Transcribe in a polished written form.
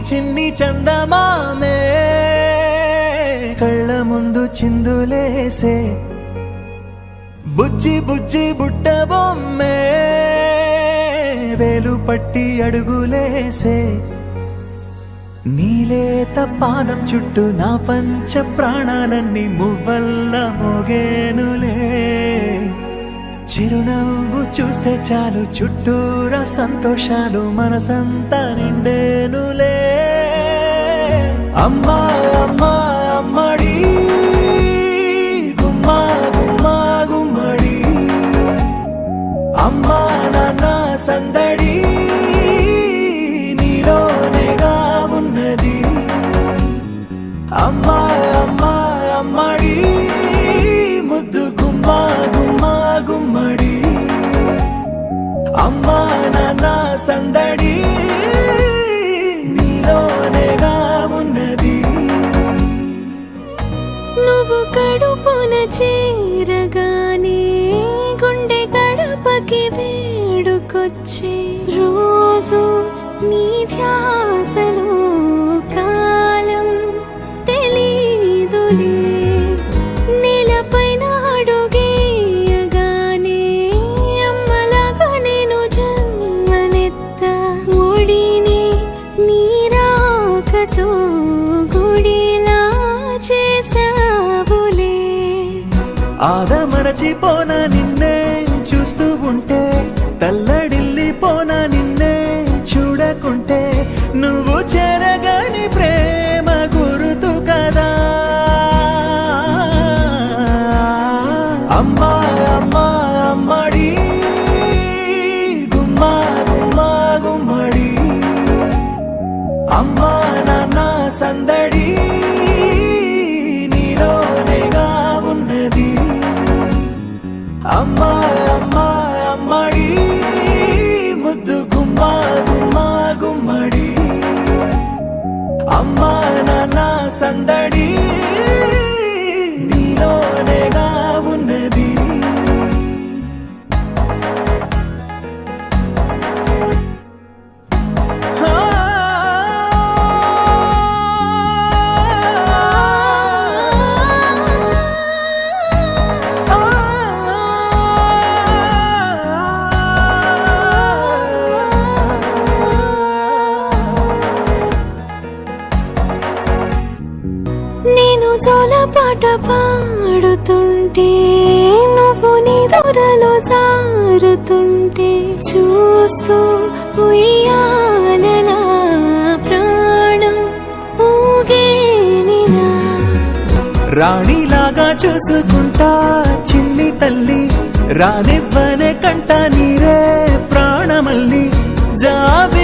చిన్ని చందమామే కళ్ళ ముందు చిందులేసే బుజ్జి బుజ్జి బుట్ట బొమ్మే వేలు పట్టి అడుగులేసే నీలేత పానం చుట్టూ నా పంచ ప్రాణాలన్నీ మువ్వల్ల మోగేనులే చిరునవ్వు చూస్తే చాలు చుట్టూరా సంతోషాలు మనసంతా నిండేనులే అమ్మా అమ్మా అమ్మడి గుమ్మా గుమ్మా గుమ్మడి అమ్మా నాన్న సందడి నీలోనేగా ఉన్నది అమ్మా అమ్మా అమ్మడి ముద్దు గుమ్మా గుమ్మా గుమ్మడి అమ్మా నాన్న సందడి నీలోనేగా ఉన్నది నువ్వు కడుపున చేరగానే గుండె గడపకి వేడుకొచ్చే రోజు నీ ధ్యాసలో కాలం తెలీదులే నేలపైన అడుగేయగానే అమ్మలాగా నేను జన్మనెత్త ఒడిని నీ రాకతో గుడిలా చేసావులే ఆదమరచిపోనా నిన్నే చూస్తూ ఉంటే తల్లడిల్లిపోనా నిన్నే చూడకుంటే నువ్వు చెరగని ప్రేమ గురుతు కదా అమ్మా అమ్మా అమ్మడి గుమ్మా గుమ్మా గుమ్మడి అమ్మా నాన్న సందడి నీలోనేగా ఉన్నది అమ్మా అమ్మా అమ్మడి ముద్దు గుమ్మా గుమ్మా గుమ్మడి అమ్మా నాన్న సందడి నీలోనేగా ఉన్నది నేను జోలపాట పాడుతుంటే నువ్వు నిదురలో జారుతుంటే చూస్తూ ఉయ్యాలలా ప్రాణం ఊగేనినా రాణిలాగా చూసుకుంటా చిన్ని తల్లి రానివ్వనే కంట నీరే ప్రాణమల్లి జాబి